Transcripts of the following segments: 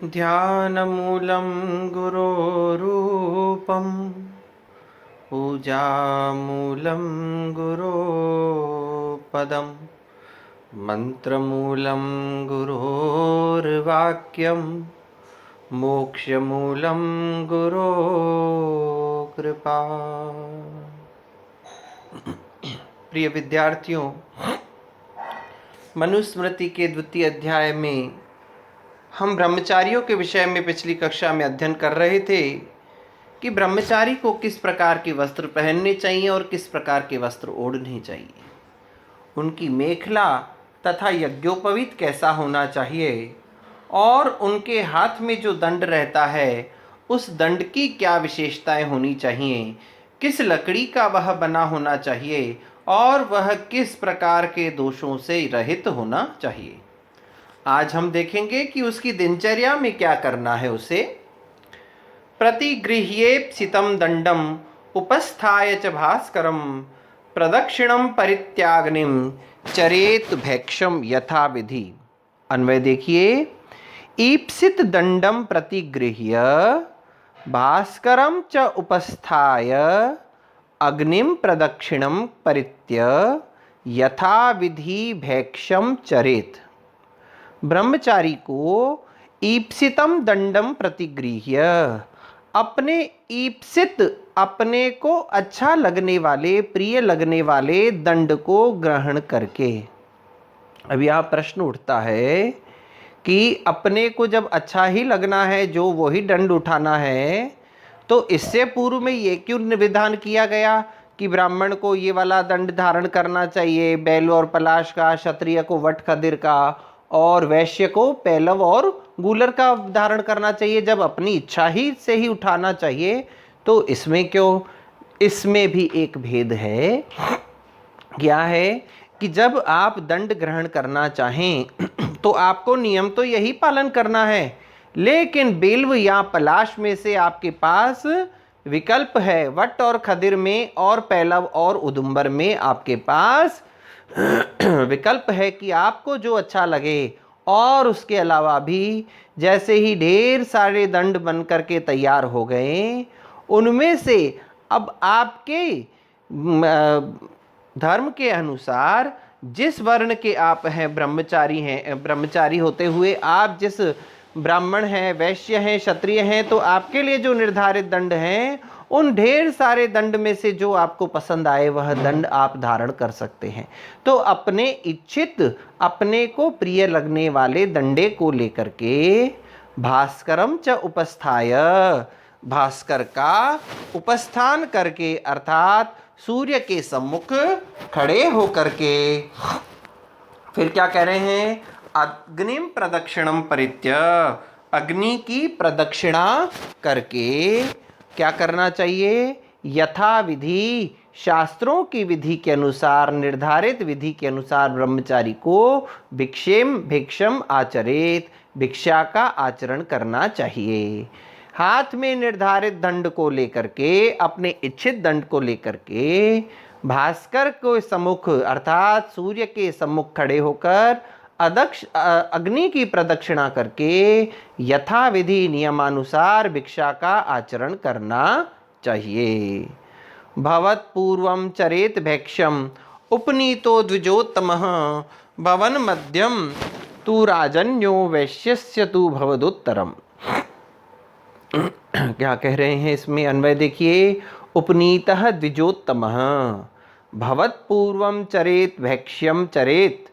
ध्यानमूलं गुरोरूपं पूजामूलं गुरोपदं मन्त्रमूलं गुरोर्वाक्यं मोक्षमूलं गुरोकृपा। प्रिय विद्यार्थियों, मनुस्मृति के द्वितीय अध्याय में हम ब्रह्मचारियों के विषय में पिछली कक्षा में अध्ययन कर रहे थे कि ब्रह्मचारी को किस प्रकार के वस्त्र पहनने चाहिए और किस प्रकार के वस्त्र ओढ़ने चाहिए, उनकी मेखला तथा यज्ञोपवीत कैसा होना चाहिए और उनके हाथ में जो दंड रहता है उस दंड की क्या विशेषताएं होनी चाहिए, किस लकड़ी का वह बना होना चाहिए और वह किस प्रकार के दोषों से रहित होना चाहिए। आज हम देखेंगे कि उसकी दिनचर्या में क्या करना है। उसे प्रतिगृह्येप्सितं दंडम उपस्थाय च भास्करम प्रदक्षिणम परित्याग्निम चरेत भैक्षम यथा विधि। अन्वय देखिए, ईप्सित दंडम प्रतिगृह्य भास्करम च उपस्थाय अग्निम प्रदक्षिणम परित्य यथा विधि भैक्षम चरेत। ब्रह्मचारी को ईप्सितम दंडम प्रतिगृह्य, अपने ईप्सित, अपने को अच्छा लगने वाले, प्रिय लगने वाले दंड को ग्रहण करके। अब यहाँ प्रश्न उठता है कि अपने को जब अच्छा ही लगना है, जो वही दंड उठाना है, तो इससे पूर्व में ये क्यों विधान किया गया कि ब्राह्मण को ये वाला दंड धारण करना चाहिए, बैल और पलाश का, क्षत्रिय को वट खदिर का और वैश्य को पैलव और गूलर का धारण करना चाहिए, जब अपनी इच्छा ही से ही उठाना चाहिए। तो इसमें क्यों? इसमें भी एक भेद है। क्या है कि जब आप दंड ग्रहण करना चाहें तो आपको नियम तो यही पालन करना है, लेकिन बेल्व या पलाश में से आपके पास विकल्प है। वट और खदिर में और पैलव और उदुम्बर में आपके पास विकल्प है कि आपको जो अच्छा लगे। और उसके अलावा भी जैसे ही ढेर सारे दंड बन करके तैयार हो गए, उनमें से अब आपके धर्म के अनुसार जिस वर्ण के आप हैं, ब्रह्मचारी हैं, ब्रह्मचारी होते हुए आप जिस ब्राह्मण हैं, वैश्य हैं, क्षत्रिय हैं, तो आपके लिए जो निर्धारित दंड हैं, उन ढेर सारे दंड में से जो आपको पसंद आए वह दंड आप धारण कर सकते हैं। तो अपने इच्छित, अपने को प्रिय लगने वाले दंडे को लेकर के भास्करम च उपस्थाय, भास्कर का उपस्थान करके अर्थात सूर्य के सम्मुख खड़े होकर के फिर क्या कह रहे हैं? अग्निम प्रदक्षिणम परित्य, अग्नि की प्रदक्षिणा करके क्या करना चाहिए? यथा विधि, शास्त्रों की विधि के अनुसार, निर्धारित विधि के अनुसार ब्रह्मचारी को भिक्षम आचरेत, भिक्षा का आचरण करना चाहिए। हाथ में निर्धारित दंड को लेकर के, अपने इच्छित दंड को लेकर के भास्कर को सम्मुख अर्थात सूर्य के सम्मुख खड़े होकर अग्नि की प्रदक्षिणा करके यथा विधि नियमानुसार भिक्षा का आचरण करना चाहिए। भवत पूर्वम चरेत भैक्षम उपनीतो द्विजोत्तमः भवन मध्यम तू राजन्यो वैश्यस्य तू भवदुत्तरम। क्या कह रहे हैं इसमें? अन्वय देखिए, उपनीतः द्विजोत्तमः भवत पूर्वम चरेत भैक्ष्यम चरेत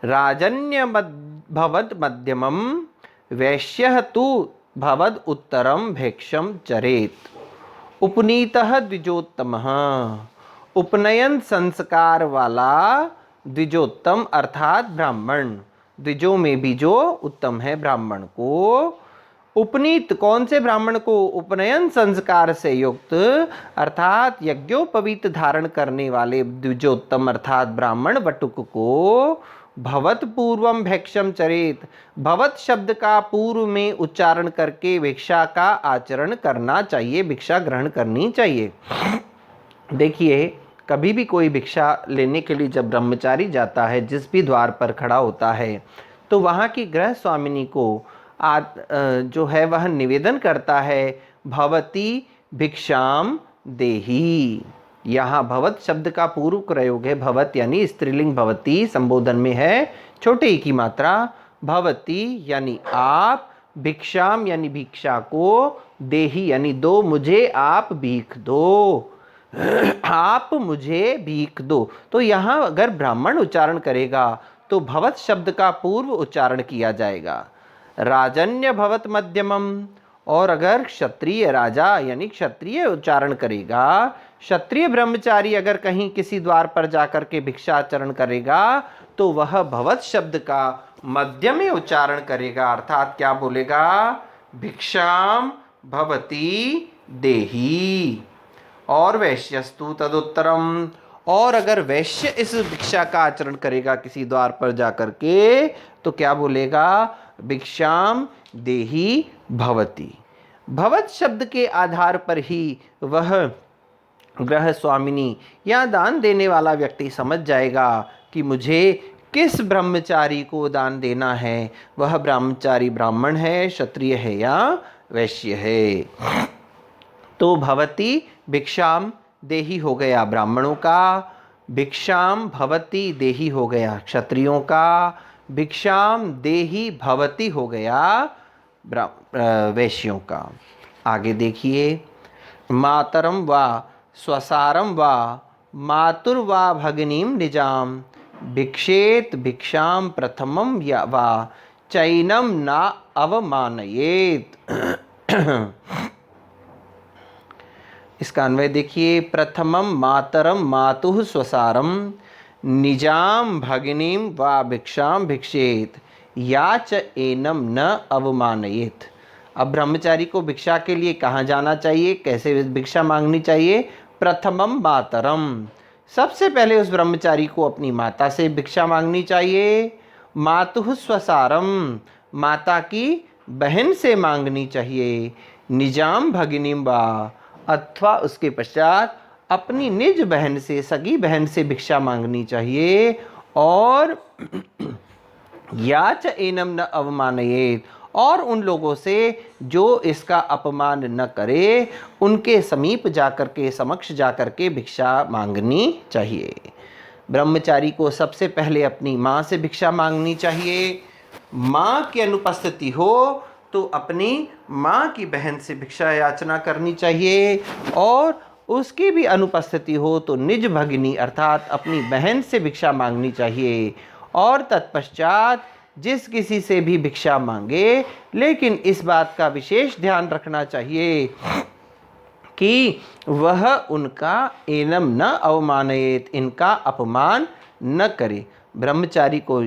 राजन्य भवद मध्यमम वैश्यः तु भवद उत्तरम भैक्षम चरेत। उपनीतः द्विजोत्तमः, उपनयन संस्कार वाला द्विजोत्तम अर्थात ब्राह्मण, द्विजों में भी जो उत्तम है ब्राह्मण को। उपनीत कौन से ब्राह्मण को? उपनयन संस्कार से युक्त अर्थात यज्ञोपवीत धारण करने वाले द्विजोत्तम अर्थात ब्राह्मण वटुक को भवत पूर्वम भैक्षम चरेत, भवत शब्द का पूर्व में उच्चारण करके भिक्षा का आचरण करना चाहिए, भिक्षा ग्रहण करनी चाहिए। देखिए, कभी भी कोई भिक्षा लेने के लिए जब ब्रह्मचारी जाता है, जिस भी द्वार पर खड़ा होता है, तो वहाँ की गृह स्वामिनी को जो है वह निवेदन करता है, भवती भिक्षाम देही। यहाँ भवत शब्द का पूर्व प्रयोग है, भवत यानी स्त्रीलिंग, भवती संबोधन में है छोटे ई की मात्रा, भवती यानी आप, भिक्षाम यानी भिक्षा को, देही यानी दो, मुझे आप भीख दो, आप मुझे भीख दो। तो यहाँ अगर ब्राह्मण उच्चारण करेगा तो भवत शब्द का पूर्व उच्चारण किया जाएगा, राजन्य भवत मध्यमम। और अगर क्षत्रिय राजा यानी क्षत्रिय उच्चारण करेगा, क्षत्रिय ब्रह्मचारी अगर कहीं किसी द्वार पर जाकर के भिक्षाचरण करेगा तो वह भवत शब्द का मध्यम में उच्चारण करेगा, अर्थात क्या बोलेगा, भिक्षाम भवती देही। और वैश्यस्तु तदुत्तरम, और अगर वैश्य इस भिक्षा का आचरण करेगा किसी द्वार पर जाकर के तो क्या बोलेगा, भिक्षाम देही भवती। भवत शब्द के आधार पर ही वह गृह स्वामिनी या दान देने वाला व्यक्ति समझ जाएगा कि मुझे किस ब्रह्मचारी को दान देना है, वह ब्रह्मचारी ब्राह्मण है, क्षत्रिय है या वैश्य है। तो भवती भिक्षाम देही हो गया ब्राह्मणों का, भिक्षाम भवती देही हो गया क्षत्रियों का, भिक्षाम देही भवती हो गया वैश्यों का। आगे देखिए, मातरम वा स्वसारम वा मातुर्वा भगिनीम निजाम भिक्षेत भिक्षाम प्रथमम या वा चैनम ना अवमानयेत। इसका अन्वय देखिए, प्रथमम मातरम मातुः स्वसारम निजाम भगिनीम वा भिक्षाम भिक्षेत या च एनम न अवमानयेत। अब ब्रह्मचारी को भिक्षा के लिए कहाँ जाना चाहिए, कैसे भिक्षा मांगनी चाहिए, प्रथमम मातरम, सबसे पहले उस ब्रह्मचारी को अपनी माता से भिक्षा मांगनी चाहिए, मातुः स्वसारम, माता की बहन से मांगनी चाहिए, निजाम भगिनीम वा, अथवा उसके पश्चात अपनी निज बहन से, सगी बहन से भिक्षा मांगनी चाहिए, और या च एनम न अवमानयेत, और उन लोगों से जो इसका अपमान न करे उनके समीप जाकर के, समक्ष जाकर के भिक्षा मांगनी चाहिए। ब्रह्मचारी को सबसे पहले अपनी माँ से भिक्षा मांगनी चाहिए, माँ की अनुपस्थिति हो तो अपनी माँ की बहन से भिक्षा याचना करनी चाहिए, और उसकी भी अनुपस्थिति हो तो निज भगिनी अर्थात अपनी बहन से भिक्षा मांगनी चाहिए। और तत्पश्चात जिस किसी से भी भिक्षा मांगे, लेकिन इस बात का विशेष ध्यान रखना चाहिए कि वह उनका एनम न अवमानयेत, इनका अपमान न करे। ब्रह्मचारी को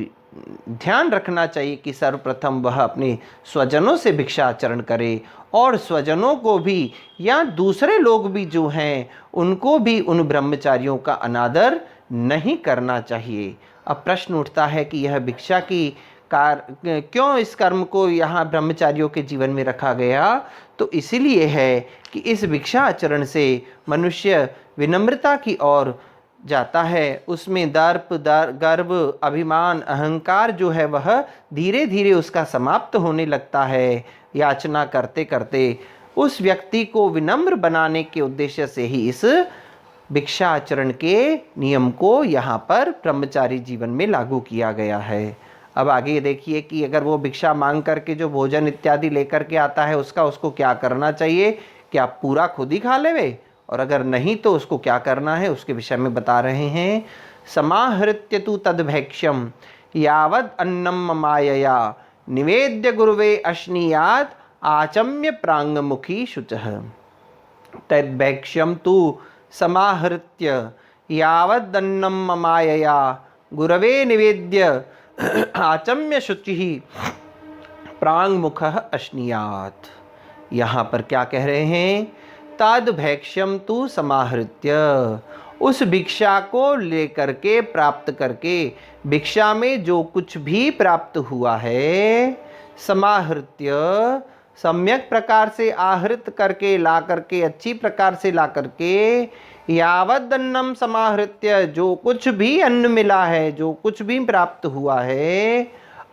ध्यान रखना चाहिए कि सर्वप्रथम वह अपने स्वजनों से भिक्षाचरण करे, और स्वजनों को भी या दूसरे लोग भी जो हैं उनको भी उन ब्रह्मचारियों का अनादर नहीं करना चाहिए। अब प्रश्न उठता है कि यह भिक्षा की क्यों इस कर्म को यहाँ ब्रह्मचारियों के जीवन में रखा गया, तो इसीलिए है कि इस भिक्षा आचरण से मनुष्य विनम्रता की ओर जाता है, उसमें दर्प गर्व अभिमान अहंकार जो है वह धीरे धीरे उसका समाप्त होने लगता है। याचना करते करते उस व्यक्ति को विनम्र बनाने के उद्देश्य से ही इस भिक्षा आचरण के नियम को यहाँ पर ब्रह्मचारी जीवन में लागू किया गया है। अब आगे देखिए कि अगर वो भिक्षा मांग करके जो भोजन इत्यादि लेकर के आता है उसको क्या करना चाहिए, क्या पूरा खुद ही खा लेवे, और अगर नहीं तो उसको क्या करना है उसके विषय में बता रहे हैं। समाहृत्य तु तद्भैक्ष्यम यावद अन्नम मायया निवेद्य गुरुवे अश्नीयात आचम्य प्रांगमुखी शुचः। तद्भैक्ष्यम तु समाहृत्य यावद अन्नम मायया गुरवे निवेद्य आचम्य शुचिः प्रांगमुखः अश्नीयात। यहाँ पर क्या कह रहे हैं, तद भैक्ष्यम तु समाहृत्य, उस भिक्षा को लेकर के प्राप्त करके, भिक्षा में जो कुछ भी प्राप्त हुआ है, समाहृत्य सम्यक प्रकार से आहृत करके ला करके, अच्छी प्रकार से ला करके, यावद अन्नम समाहृत्य, जो कुछ भी अन्न मिला है, जो कुछ भी प्राप्त हुआ है,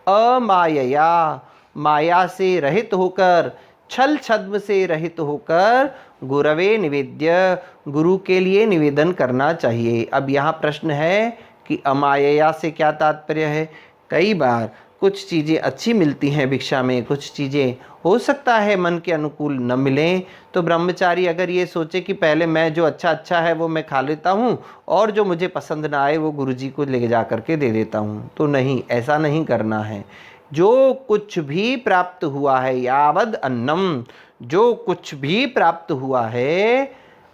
अमायया माया से रहित होकर, छल छद्म से रहित होकर गुरवे निवेद्य, गुरु के लिए निवेदन करना चाहिए। अब यहाँ प्रश्न है कि अमायया से क्या तात्पर्य है। कई बार कुछ चीज़ें अच्छी मिलती हैं भिक्षा में, कुछ चीज़ें हो सकता है मन के अनुकूल न मिलें, तो ब्रह्मचारी अगर ये सोचे कि पहले मैं जो अच्छा है वो मैं खा लेता हूँ और जो मुझे पसंद ना आए वो गुरुजी को ले जा करके दे देता हूँ, तो नहीं, ऐसा नहीं करना है। जो कुछ भी प्राप्त हुआ है, यावद अन्नम, जो कुछ भी प्राप्त हुआ है,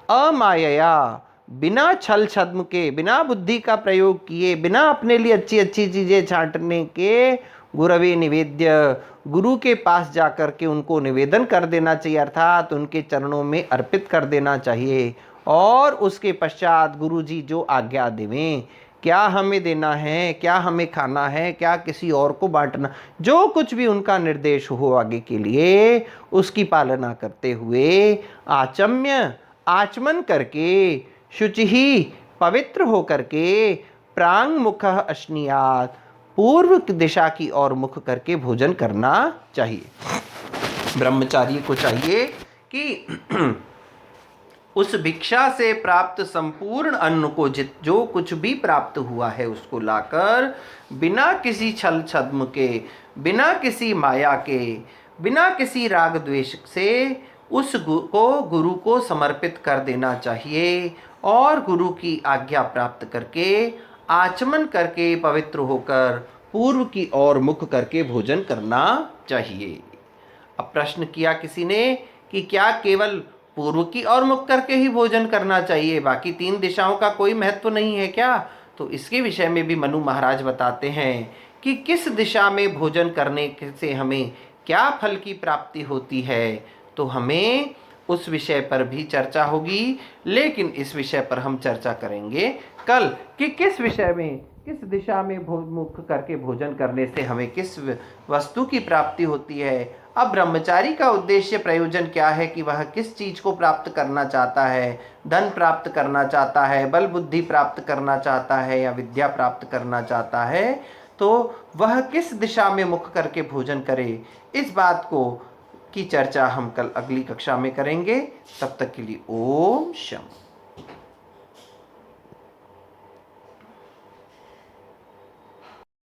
अमायया, बिना छल छद्म के, बिना बुद्धि का प्रयोग किए, बिना अपने लिए अच्छी अच्छी चीज़ें छांटने के, गुरवे निवेद्य, गुरु के पास जाकर के उनको निवेदन कर देना चाहिए, अर्थात उनके चरणों में अर्पित कर देना चाहिए। और उसके पश्चात गुरु जी जो आज्ञा देवें, क्या हमें देना है, क्या हमें खाना है, क्या किसी और को बांटना, जो कुछ भी उनका निर्देश हो आगे के लिए, उसकी पालना करते हुए आचम्य, आचमन करके, शुचि ही, पवित्र होकर के, प्रांग मुख अश्नियात, पूर्व दिशा की ओर मुख करके भोजन करना चाहिए। ब्रह्मचारी को चाहिए कि उस भिक्षा से प्राप्त संपूर्ण अन्न को, जो कुछ भी प्राप्त हुआ है उसको लाकर बिना किसी छल छद्म के, बिना किसी माया के, बिना किसी राग द्वेष से उस गुरु को समर्पित कर देना चाहिए और गुरु की आज्ञा प्राप्त करके, आचमन करके, पवित्र होकर पूर्व की ओर मुख करके भोजन करना चाहिए। अब प्रश्न किया किसी ने कि क्या केवल पूर्व की ओर मुख करके ही भोजन करना चाहिए, बाकी 3 दिशाओं का कोई महत्व नहीं है क्या? तो इसके विषय में भी मनु महाराज बताते हैं कि किस दिशा में भोजन करने से हमें क्या फल की प्राप्ति होती है, तो हमें उस विषय पर भी चर्चा होगी। लेकिन इस विषय पर हम चर्चा करेंगे कल कि किस विषय में, किस दिशा में मुख करके भोजन करने से हमें किस वस्तु की प्राप्ति होती है। अब ब्रह्मचारी का उद्देश्य, प्रयोजन क्या है कि वह किस चीज को प्राप्त करना चाहता है, धन प्राप्त करना चाहता है, बल बुद्धि प्राप्त करना चाहता है या विद्या प्राप्त करना चाहता है, तो वह किस दिशा में मुख करके भोजन करे, इस बात को की चर्चा हम कल अगली कक्षा में करेंगे। तब तक के लिए ओम शम।